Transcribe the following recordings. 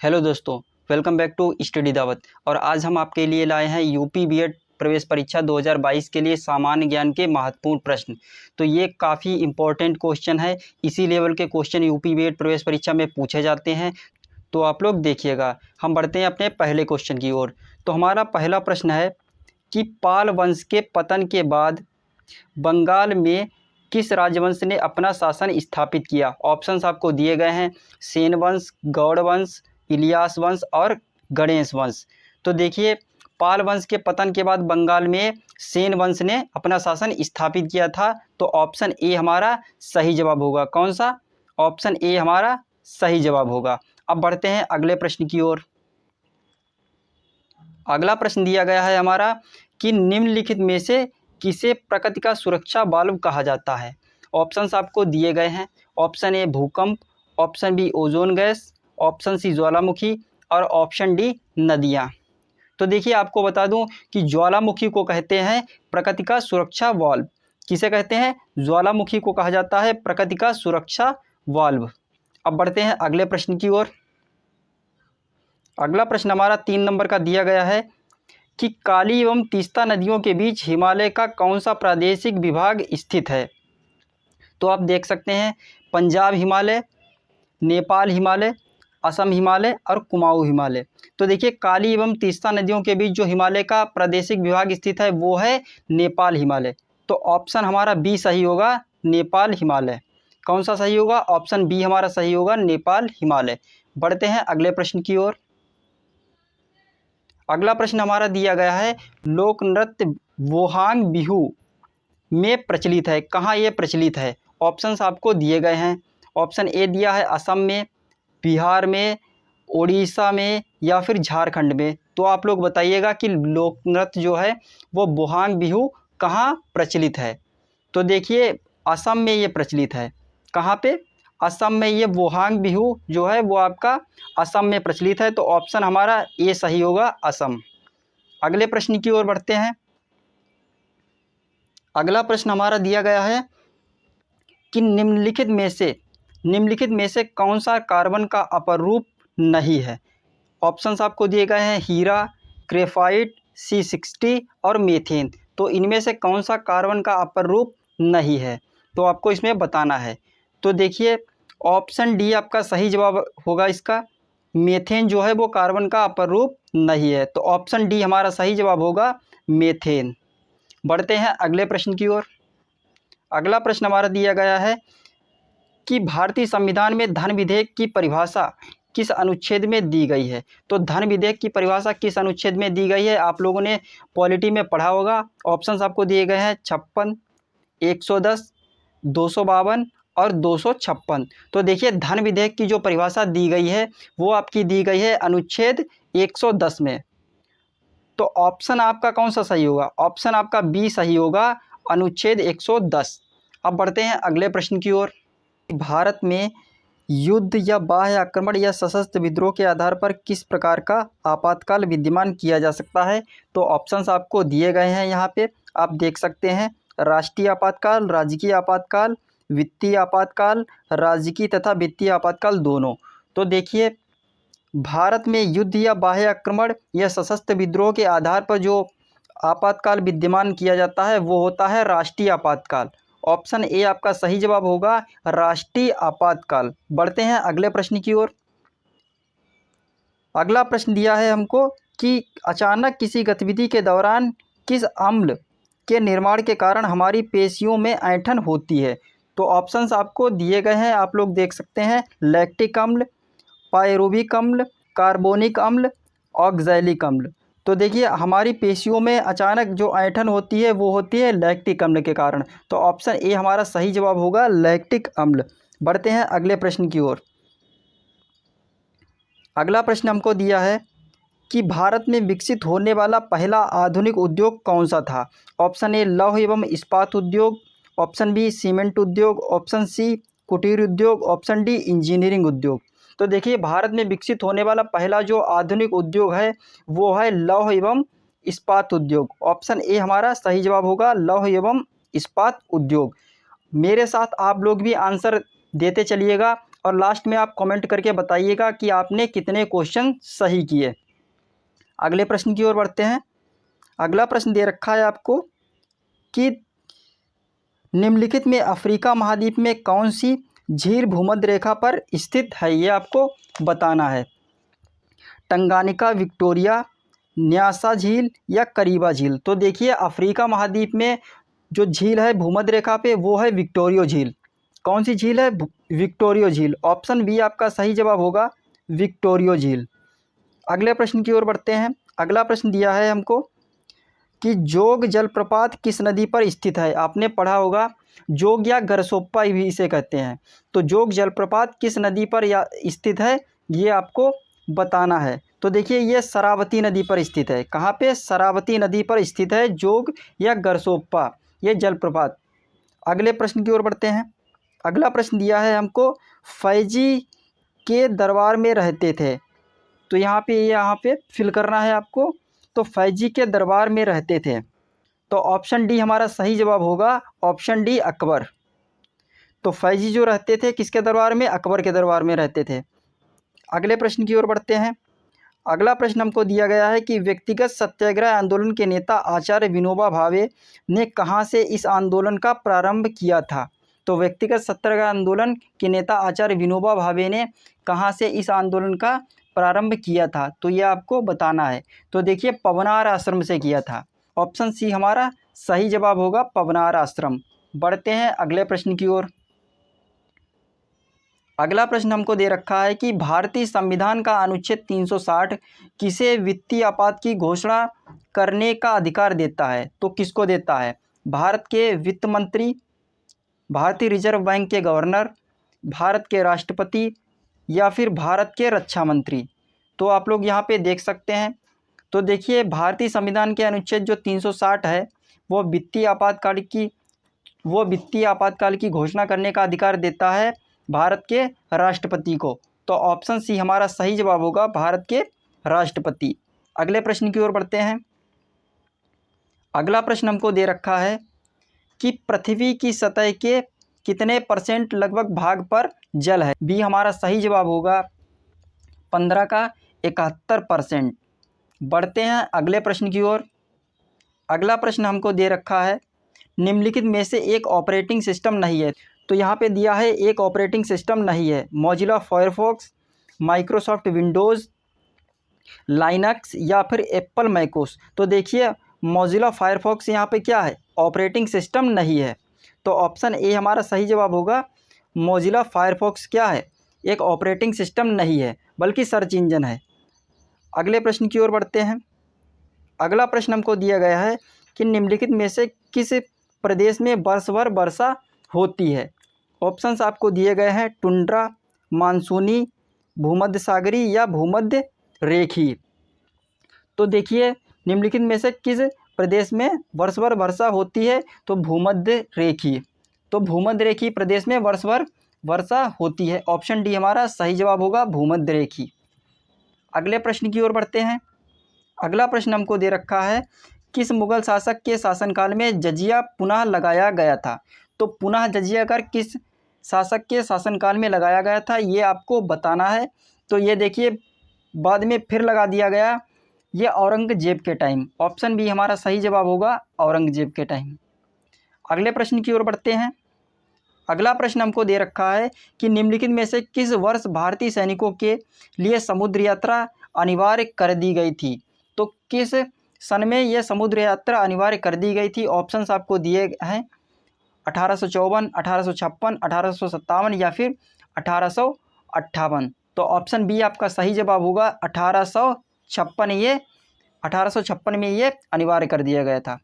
Hello दोस्तों, welcome back to study दावत। और आज हम आपके लिए लाए हैं यूपी बीएड प्रवेश परीक्षा 2022 के लिए सामान्य ज्ञान के महत्वपूर्ण प्रश्न। तो ये काफ़ी इंपॉर्टेंट क्वेश्चन है। इसी लेवल के क्वेश्चन यूपी बीएड प्रवेश परीक्षा में पूछे जाते हैं, तो आप लोग देखिएगा। हम बढ़ते हैं अपने पहले क्वेश्चन की ओर। तो हमारा पहला प्रश्न है कि पाल वंश के पतन के बाद बंगाल में किस राजवंश ने अपना शासन स्थापित किया। ऑप्शंस आपको दिए गए हैं, सेन वंश, गौड़ वंश, इलियास वंश और गणेश वंश। तो देखिए, पाल वंश के पतन के बाद बंगाल में सेन वंश ने अपना शासन स्थापित किया था। तो ऑप्शन ए हमारा सही जवाब होगा। कौन सा? ऑप्शन ए हमारा सही जवाब होगा। अब बढ़ते हैं अगले प्रश्न की ओर। अगला प्रश्न दिया गया है हमारा कि निम्नलिखित में से किसे प्रकृति का सुरक्षा वाल्व कहा जाता है। ऑप्शंस आपको दिए गए हैं। ऑप्शन ए भूकंप, option B ozone gas, option C ज्वालामुखी और ऑप्शन डी नदियाँ। तो देखिए, आपको बता दूं कि ज्वालामुखी को कहते हैं प्रकृति का सुरक्षा वाल्व। किसे कहते हैं? ज्वालामुखी को कहा जाता है प्रकृति का सुरक्षा वाल्व। अब बढ़ते हैं अगले प्रश्न की ओर। अगला प्रश्न हमारा 3 नंबर का दिया गया है कि काली एवं तीस्ता नदियों के बीच हिमालय का कौन सा प्रादेशिक विभाग स्थित है। तो आप देख सकते हैं, पंजाब हिमालय, नेपाल हिमालय, असम हिमालय और कुमाऊं हिमालय। तो देखिए, काली एवं तीस्ता नदियों के बीच जो हिमालय का प्रादेशिक विभाग स्थित है वो है नेपाल हिमालय। तो ऑप्शन हमारा बी सही होगा, नेपाल हिमालय। कौन सा सही होगा? ऑप्शन बी हमारा सही होगा, नेपाल हिमालय। बढ़ते हैं अगले प्रश्न की ओर। अगला प्रश्न हमारा दिया गया है, लोक नृत्य वोहांग बिहू में प्रचलित है। कहाँ ये प्रचलित है? ऑप्शंस आपको दिए गए हैं। ऑप्शन ए दिया है असम में, बिहार में, उड़ीसा में या फिर झारखंड में। तो आप लोग बताइएगा कि लोक नृत्य जो है वो वोहांग बिहू कहाँ प्रचलित है। तो देखिए, असम में ये प्रचलित है। कहाँ पे? असम में ये वोहांग बिहू जो है वो आपका असम में प्रचलित है। तो ऑप्शन हमारा ए सही होगा, असम। अगले प्रश्न की ओर बढ़ते हैं। अगला प्रश्न हमारा दिया गया है कि निम्नलिखित में से कौन सा कार्बन का अपरूप नहीं है। ऑप्शंस आपको दिए गए हैं, हीरा, ग्रेफाइट, C60 और मीथेन। तो इनमें से कौन सा कार्बन का अपरूप नहीं है, तो आपको इसमें बताना है। तो देखिए, ऑप्शन डी आपका सही जवाब होगा इसका। मीथेन जो है वो कार्बन का अपरूप नहीं है। तो ऑप्शन डी हमारा सही जवाब होगा, मीथेन। बढ़ते हैं अगले प्रश्न की ओर। अगला प्रश्न हमारा दिया गया है कि भारतीय संविधान में धन विधेयक की परिभाषा किस अनुच्छेद में दी गई है। तो धन विधेयक की परिभाषा किस अनुच्छेद में दी गई है? आप लोगों ने पॉलिटी में पढ़ा होगा। ऑप्शंस आपको दिए गए हैं, 56, 110, 252 और 256। तो देखिए, धन विधेयक की जो परिभाषा दी गई है वो आपकी दी गई है अनुच्छेद 110 में। तो ऑप्शन आपका कौन सा सही होगा? ऑप्शन आपका बी सही होगा, अनुच्छेद 110। अब बढ़ते हैं अगले प्रश्न की ओर। भारत में युद्ध या बाह्य आक्रमण या सशस्त्र विद्रोह के आधार पर किस प्रकार का आपातकाल विद्यमान किया जा सकता है। तो ऑप्शंस आपको दिए गए हैं यहाँ पे, आप देख सकते हैं। राष्ट्रीय आपातकाल, राजकीय आपातकाल, वित्तीय आपातकाल, राजकीय तथा वित्तीय आपातकाल दोनों। तो देखिए, भारत में युद्ध या बाह्य आक्रमण या सशस्त्र विद्रोह के आधार पर जो आपातकाल विद्यमान किया जाता है वो होता है राष्ट्रीय आपातकाल। ऑप्शन ए आपका सही जवाब होगा, राष्ट्रीय आपातकाल। बढ़ते हैं अगले प्रश्न की ओर। अगला प्रश्न दिया है हमको कि अचानक किसी गतिविधि के दौरान किस अम्ल के निर्माण के कारण हमारी पेशियों में ऐंठन होती है। तो ऑप्शंस आपको दिए गए हैं, आप लोग देख सकते हैं। लैक्टिक अम्ल, पायरुविक अम्ल, कार्बोनिक अम्ल, ऑक्सैलिक अम्ल। तो देखिए, हमारी पेशियों में अचानक जो ऐंठन होती है वो होती है लैक्टिक अम्ल के कारण। तो ऑप्शन ए हमारा सही जवाब होगा, लैक्टिक अम्ल। बढ़ते हैं अगले प्रश्न की ओर। अगला प्रश्न हमको दिया है कि भारत में विकसित होने वाला पहला आधुनिक उद्योग कौन सा था। ऑप्शन ए लौह एवं इस्पात उद्योग, ऑप्शन बी सीमेंट उद्योग, ऑप्शन सी कुटीर उद्योग, ऑप्शन डी इंजीनियरिंग उद्योग। तो देखिए, भारत में विकसित होने वाला पहला जो आधुनिक उद्योग है वो है लौह एवं इस्पात उद्योग। ऑप्शन ए हमारा सही जवाब होगा, लौह एवं इस्पात उद्योग। मेरे साथ आप लोग भी आंसर देते चलिएगा और लास्ट में आप कमेंट करके बताइएगा कि आपने कितने क्वेश्चन सही किए। अगले प्रश्न की ओर बढ़ते हैं। अगला प्रश्न दे रखा है आपको कि निम्नलिखित में अफ्रीका महाद्वीप में कौन सी झील भूमध्य रेखा पर स्थित है, ये आपको बताना है। टंगानिका, विक्टोरिया, न्यासा झील या करीबा झील। तो देखिए अफ्रीका महाद्वीप में जो झील है भूमध्य रेखा पे वो है विक्टोरिया झील। कौन सी झील है? विक्टोरिया झील। ऑप्शन बी आपका सही जवाब होगा, विक्टोरिया झील। अगले प्रश्न की ओर बढ़ते हैं। अगला प्रश्न दिया है हमको कि जोग जलप्रपात किस नदी पर स्थित है। आपने पढ़ा होगा जोग या गरसोप्पा भी इसे कहते हैं। तो जोग जलप्रपात किस नदी पर या स्थित है, ये आपको बताना है। तो देखिए ये शरावती नदी पर स्थित है। कहाँ पे? शरावती नदी पर स्थित है जोग या गरसोप्पा ये जलप्रपात। अगले प्रश्न की ओर बढ़ते हैं। अगला प्रश्न दिया है हमको फैजी के दरबार में रहते थे। तो यहाँ पे फिल करना है आपको। तो फैजी के दरबार में रहते थे। तो ऑप्शन डी हमारा सही जवाब होगा, ऑप्शन डी अकबर। तो फैजी जो रहते थे किसके दरबार में? अकबर के दरबार में रहते थे। अगले प्रश्न की ओर बढ़ते हैं। अगला प्रश्न हमको दिया गया है कि व्यक्तिगत सत्याग्रह आंदोलन के नेता आचार्य विनोबा भावे ने कहाँ से इस आंदोलन का प्रारंभ किया था। तो व्यक्तिगत सत्याग्रह आंदोलन के नेता आचार्य विनोबा भावे ने कहाँ से इस आंदोलन का प्रारंभ किया था, तो ये आपको बताना है। तो देखिए पवनार आश्रम से किया था। ऑप्शन सी हमारा सही जवाब होगा, पवनार आश्रम। बढ़ते हैं अगले प्रश्न की ओर। अगला प्रश्न हमको दे रखा है कि भारतीय संविधान का अनुच्छेद 360 किसे वित्तीय आपात की घोषणा करने का अधिकार देता है। तो किसको देता है? भारत के वित्त मंत्री, भारतीय रिजर्व बैंक के गवर्नर, भारत के राष्ट्रपति या फिर भारत के रक्षा मंत्री। तो आप लोग यहाँ पे देख सकते हैं। तो देखिए भारतीय संविधान के अनुच्छेद जो 360 है वो वित्तीय आपातकाल की घोषणा करने का अधिकार देता है भारत के राष्ट्रपति को। तो ऑप्शन सी हमारा सही जवाब होगा, भारत के राष्ट्रपति। अगले प्रश्न की ओर बढ़ते हैं। अगला प्रश्न हमको दे रखा है कि पृथ्वी की सतह के कितने % लगभग भाग पर जल है। बी हमारा सही जवाब होगा, 15 का 71%। बढ़ते हैं अगले प्रश्न की ओर। अगला प्रश्न हमको दे रखा है निम्नलिखित में से एक ऑपरेटिंग सिस्टम नहीं है। तो यहाँ पे दिया है एक ऑपरेटिंग सिस्टम नहीं है, Mozilla Firefox, Microsoft Windows, Linux या फिर एप्पल मैकोस। तो देखिए मोजिला फायरफॉक्स यहाँ पे क्या है? ऑपरेटिंग सिस्टम नहीं है। तो ऑप्शन ए हमारा सही जवाब होगा, मोजिला फायरफॉक्स क्या है? एक ऑपरेटिंग सिस्टम नहीं है बल्कि सर्च इंजन है। अगले प्रश्न की ओर बढ़ते हैं। अगला प्रश्न हमको दिया गया है कि निम्नलिखित में से किस प्रदेश में वर्ष भर वर्षा होती है। ऑप्शंस आपको दिए गए हैं टुंड्रा, मानसूनी, भूमध्य सागरी या भूमध्य रेखी। तो देखिए निम्नलिखित में से किस प्रदेश में वर्ष भर वर्षा होती है? तो भूमध्य रेखी। तो भूमध्य रेखी प्रदेश में वर्ष भर वर्षा होती है। ऑप्शन डी हमारा सही जवाब होगा, भूमध्य रेखी। अगले प्रश्न की ओर बढ़ते हैं। अगला प्रश्न हमको दे रखा है किस मुगल शासक के शासनकाल में जजिया पुनः लगाया गया था। तो पुनः जजिया कर किस शासक के शासनकाल में लगाया गया था, ये आपको बताना है। तो ये देखिए बाद में फिर लगा दिया गया, ये औरंगजेब के टाइम। ऑप्शन बी हमारा सही जवाब होगा, औरंगजेब के टाइम। अगले प्रश्न की ओर बढ़ते हैं। अगला प्रश्न हमको दे रखा है कि निम्नलिखित में से किस वर्ष भारतीय सैनिकों के लिए समुद्र यात्रा अनिवार्य कर दी गई थी। तो किस सन में यह समुद्र यात्रा अनिवार्य कर दी गई थी। ऑप्शंस आपको दिए हैं 1854, 1856, 1857 या फिर 1858। तो ऑप्शन बी आपका सही जवाब होगा, 1856। ये 1856 में ये अनिवार्य कर दिया गया था।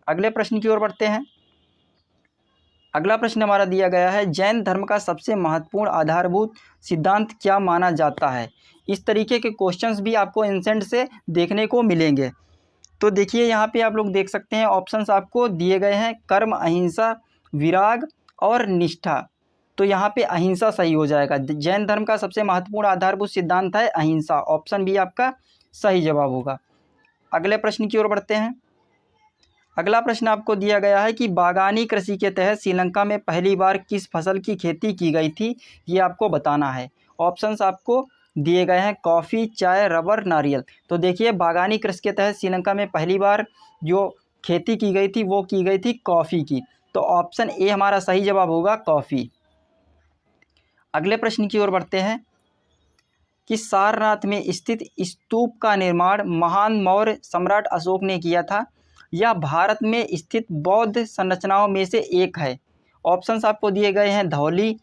अगले प्रश्न की ओर बढ़ते हैं। अगला प्रश्न हमारा दिया गया है जैन धर्म का सबसे महत्वपूर्ण आधारभूत सिद्धांत क्या माना जाता है। इस तरीके के क्वेश्चंस भी आपको एंसेंट से देखने को मिलेंगे। तो देखिए यहाँ पे आप लोग देख सकते हैं ऑप्शंस आपको दिए गए हैं कर्म, अहिंसा, विराग और निष्ठा। तो यहाँ पे अहिंसा सही हो जाएगा। जैन धर्म का सबसे महत्वपूर्ण आधारभूत सिद्धांत है अहिंसा। ऑप्शन बी आपका सही जवाब होगा। अगले प्रश्न की ओर बढ़ते हैं। अगला प्रश्न आपको दिया गया है कि बागानी कृषि के तहत श्रीलंका में पहली बार किस फसल की खेती की गई थी, ये आपको बताना है। ऑप्शंस आपको दिए गए हैं कॉफ़ी, चाय, रबर, नारियल। तो देखिए बागानी कृषि के तहत श्रीलंका में पहली बार जो खेती की गई थी वो की गई थी कॉफ़ी की। तो ऑप्शन ए हमारा सही जवाब होगा कॉफ़ी। अगले प्रश्न की ओर बढ़ते हैं कि सारनाथ में स्थित स्तूप का निर्माण महान मौर्य सम्राट अशोक ने किया था। यह भारत में स्थित बौद्ध संरचनाओं में से एक है। ऑप्शंस आपको दिए गए हैं धौली,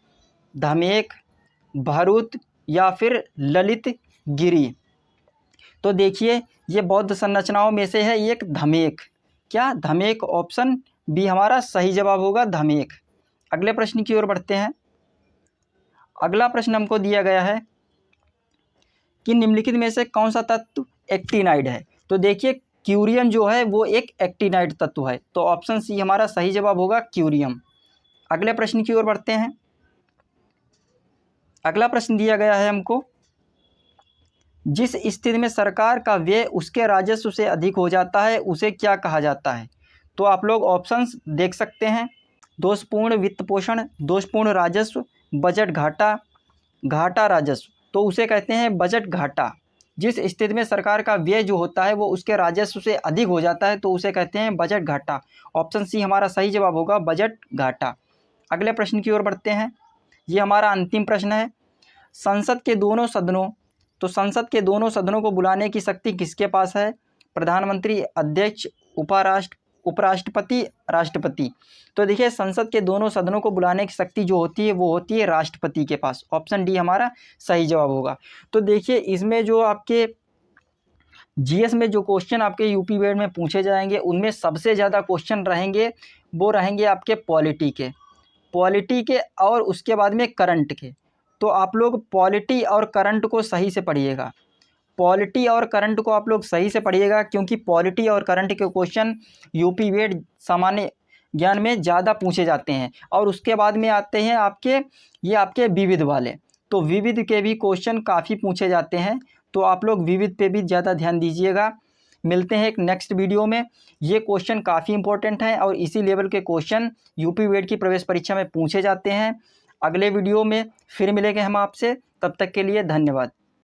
धमेक, भरूत या फिर ललित गिरी। तो देखिए ये बौद्ध संरचनाओं में से है एक धमेक। क्या? धमेक। ऑप्शन बी हमारा सही जवाब होगा धमेक। अगले प्रश्न की ओर बढ़ते हैं। अगला प्रश्न हमको दिया गया है कि निम्नलिखित में से कौन सा तत्व एक्टिनाइड है। तो देखिए क्यूरियम जो है वो एक एक्टिनाइड तत्व है। तो ऑप्शन सी हमारा सही जवाब होगा क्यूरियम। अगले प्रश्न की ओर बढ़ते हैं। अगला प्रश्न दिया गया है हमको, जिस स्थिति में सरकार का व्यय उसके राजस्व से अधिक हो जाता है उसे क्या कहा जाता है। तो आप लोग ऑप्शंस देख सकते हैं, दोषपूर्ण वित्त पोषण, दोषपूर्ण राजस्व, बजट घाटा, घाटा राजस्व। तो उसे कहते हैं बजट घाटा। जिस स्थिति में सरकार का व्यय जो होता है वो उसके राजस्व से अधिक हो जाता है तो उसे कहते हैं बजट घाटा। ऑप्शन सी हमारा सही जवाब होगा बजट घाटा। अगले प्रश्न की ओर बढ़ते हैं। ये हमारा अंतिम प्रश्न है। संसद के दोनों सदनों को बुलाने की शक्ति किसके पास है? प्रधानमंत्री, अध्यक्ष, उपराष्ट्रपति, राष्ट्रपति। तो देखिए संसद के दोनों सदनों को बुलाने की शक्ति जो होती है वो होती है राष्ट्रपति के पास। ऑप्शन डी हमारा सही जवाब होगा। तो देखिए इसमें जो आपके जीएस में जो क्वेश्चन आपके यूपी बोर्ड में पूछे जाएंगे उनमें सबसे ज़्यादा क्वेश्चन रहेंगे वो रहेंगे आपके पॉलिटी के और उसके बाद में करंट के। तो आप लोग पॉलिटी और करंट को सही से पढ़िएगा। पॉलिटी और करंट को आप लोग सही से पढ़िएगा क्योंकि पॉलिटी और करंट के क्वेश्चन यूपी बोर्ड सामान्य ज्ञान में ज़्यादा पूछे जाते हैं। और उसके बाद में आते हैं आपके विविध वाले। तो विविध के भी क्वेश्चन काफ़ी पूछे जाते हैं। तो आप लोग विविध पे भी ज़्यादा ध्यान दीजिएगा। मिलते हैं एक नेक्स्ट वीडियो में। ये क्वेश्चन काफ़ी इंपॉर्टेंट हैं और इसी लेवल के क्वेश्चन यूपी बोर्ड की प्रवेश परीक्षा में पूछे जाते हैं। अगले वीडियो में फिर मिलेंगे हम आपसे। तब तक के लिए धन्यवाद।